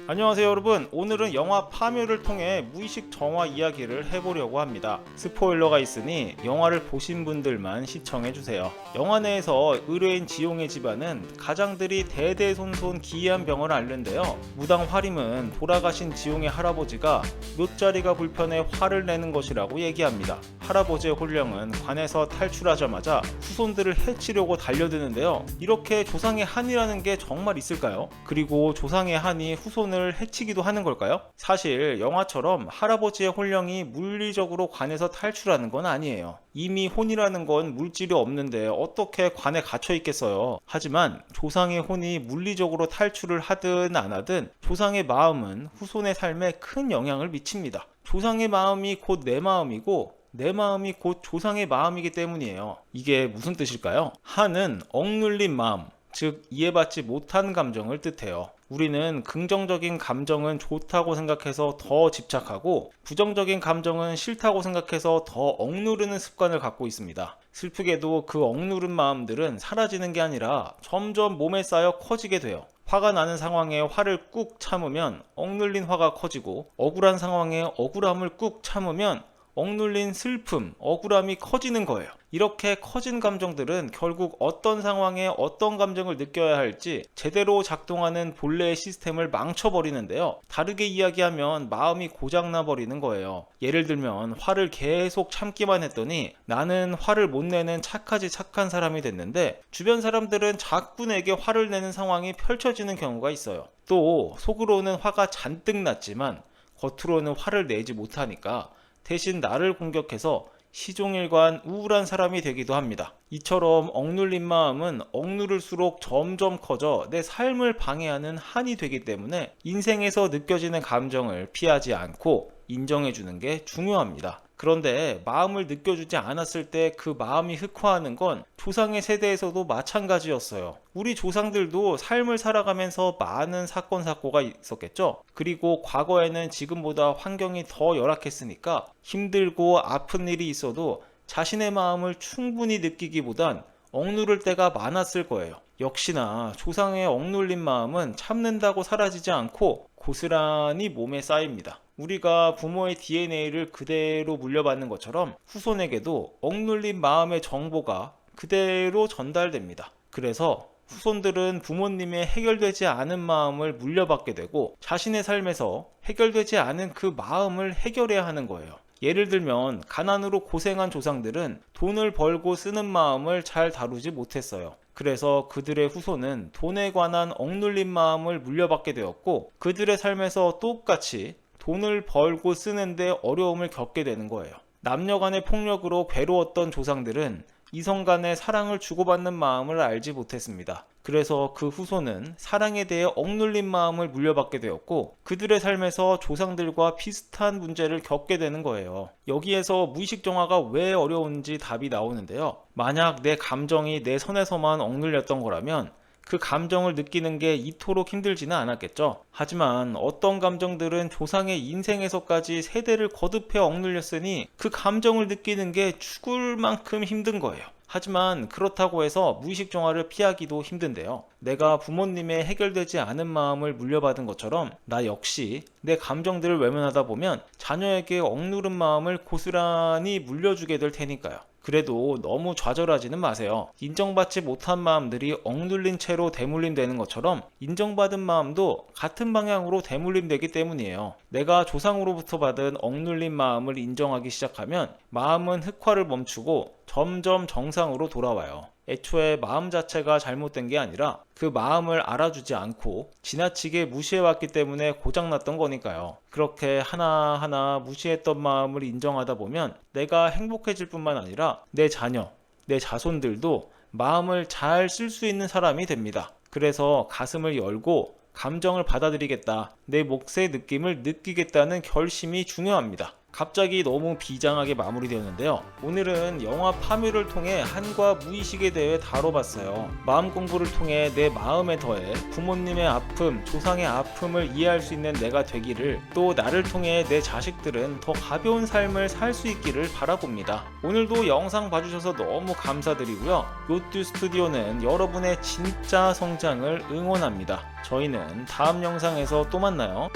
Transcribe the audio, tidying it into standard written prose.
안녕하세요 여러분, 오늘은 영화 파묘를 통해 무의식 정화 이야기를 해보려고 합니다. 스포일러가 있으니 영화를 보신 분들만 시청해주세요. 영화 내에서 의뢰인 지용의 집안은 가장들이 대대손손 기이한 병을 앓는데요. 무당 화림은 돌아가신 지용의 할아버지가 묘자리가 불편해 화를 내는 것이라고 얘기합니다. 할아버지의 혼령은 관에서 탈출하자마자 후손들을 해치려고 달려드는데요. 이렇게 조상의 한이라는 게 정말 있을까요? 그리고 조상의 한이 후손을 해치기도 하는 걸까요? 사실 영화처럼 할아버지의 혼령이 물리적으로 관에서 탈출하는 건 아니에요. 이미 혼이라는 건 물질이 없는데 어떻게 관에 갇혀 있겠어요. 하지만 조상의 혼이 물리적으로 탈출을 하든 안 하든 조상의 마음은 후손의 삶에 큰 영향을 미칩니다. 조상의 마음이 곧 내 마음이고 내 마음이 곧 조상의 마음이기 때문이에요. 이게 무슨 뜻일까요? 한은 억눌린 마음, 즉 이해받지 못한 감정을 뜻해요. 우리는 긍정적인 감정은 좋다고 생각해서 더 집착하고 부정적인 감정은 싫다고 생각해서 더 억누르는 습관을 갖고 있습니다. 슬프게도 그 억누른 마음들은 사라지는 게 아니라 점점 몸에 쌓여 커지게 돼요. 화가 나는 상황에 화를 꾹 참으면 억눌린 화가 커지고, 억울한 상황에 억울함을 꾹 참으면 억눌린 슬픔, 억울함이 커지는 거예요. 이렇게 커진 감정들은 결국 어떤 상황에 어떤 감정을 느껴야 할지 제대로 작동하는 본래의 시스템을 망쳐버리는데요. 다르게 이야기하면 마음이 고장나 버리는 거예요. 예를 들면 화를 계속 참기만 했더니 나는 화를 못 내는 착하지 착한 사람이 됐는데, 주변 사람들은 자꾸 내게 화를 내는 상황이 펼쳐지는 경우가 있어요. 또 속으로는 화가 잔뜩 났지만 겉으로는 화를 내지 못하니까 대신 나를 공격해서 시종일관 우울한 사람이 되기도 합니다. 이처럼 억눌린 마음은 억누를수록 점점 커져 내 삶을 방해하는 한이 되기 때문에 인생에서 느껴지는 감정을 피하지 않고 인정해주는 게 중요합니다. 그런데 마음을 느껴주지 않았을 때 그 마음이 흑화하는 건 조상의 세대에서도 마찬가지였어요. 우리 조상들도 삶을 살아가면서 많은 사건 사고가 있었겠죠. 그리고 과거에는 지금보다 환경이 더 열악했으니까 힘들고 아픈 일이 있어도 자신의 마음을 충분히 느끼기보단 억누를 때가 많았을 거예요. 역시나 조상의 억눌린 마음은 참는다고 사라지지 않고 고스란히 몸에 쌓입니다. 우리가 부모의 DNA를 그대로 물려받는 것처럼 후손에게도 억눌린 마음의 정보가 그대로 전달됩니다. 그래서 후손들은 부모님의 해결되지 않은 마음을 물려받게 되고 자신의 삶에서 해결되지 않은 그 마음을 해결해야 하는 거예요. 예를 들면 가난으로 고생한 조상들은 돈을 벌고 쓰는 마음을 잘 다루지 못했어요. 그래서 그들의 후손은 돈에 관한 억눌린 마음을 물려받게 되었고, 그들의 삶에서 똑같이 돈을 벌고 쓰는데 어려움을 겪게 되는 거예요. 남녀 간의 폭력으로 괴로웠던 조상들은 이성 간의 사랑을 주고받는 마음을 알지 못했습니다. 그래서 그 후손은 사랑에 대해 억눌린 마음을 물려받게 되었고, 그들의 삶에서 조상들과 비슷한 문제를 겪게 되는 거예요. 여기에서 무의식 정화가 왜 어려운지 답이 나오는데요. 만약 내 감정이 내 선에서만 억눌렸던 거라면 그 감정을 느끼는 게 이토록 힘들지는 않았겠죠. 하지만 어떤 감정들은 조상의 인생에서까지 세대를 거듭해 억눌렸으니 그 감정을 느끼는 게 죽을 만큼 힘든 거예요. 하지만 그렇다고 해서 무의식 정화를 피하기도 힘든데요. 내가 부모님의 해결되지 않은 마음을 물려받은 것처럼 나 역시 내 감정들을 외면하다 보면 자녀에게 억누른 마음을 고스란히 물려주게 될 테니까요. 그래도 너무 좌절하지는 마세요. 인정받지 못한 마음들이 억눌린 채로 대물림되는 것처럼 인정받은 마음도 같은 방향으로 대물림되기 때문이에요. 내가 조상으로부터 받은 억눌린 마음을 인정하기 시작하면 마음은 흑화를 멈추고 점점 정상으로 돌아와요. 애초에 마음 자체가 잘못된 게 아니라 그 마음을 알아주지 않고 지나치게 무시해왔기 때문에 고장났던 거니까요. 그렇게 하나하나 무시했던 마음을 인정하다 보면 내가 행복해질 뿐만 아니라 내 자녀, 내 자손들도 마음을 잘 쓸 수 있는 사람이 됩니다. 그래서 가슴을 열고 감정을 받아들이겠다, 내 몫의 느낌을 느끼겠다는 결심이 중요합니다. 갑자기 너무 비장하게 마무리되었는데요. 오늘은 영화 파묘를 통해 한과 무의식에 대해 다뤄봤어요. 마음 공부를 통해 내 마음에 더해 부모님의 아픔, 조상의 아픔을 이해할 수 있는 내가 되기를, 또 나를 통해 내 자식들은 더 가벼운 삶을 살 수 있기를 바라봅니다. 오늘도 영상 봐주셔서 너무 감사드리고요. 요트 스튜디오는 여러분의 진짜 성장을 응원합니다. 저희는 다음 영상에서 또 만나요.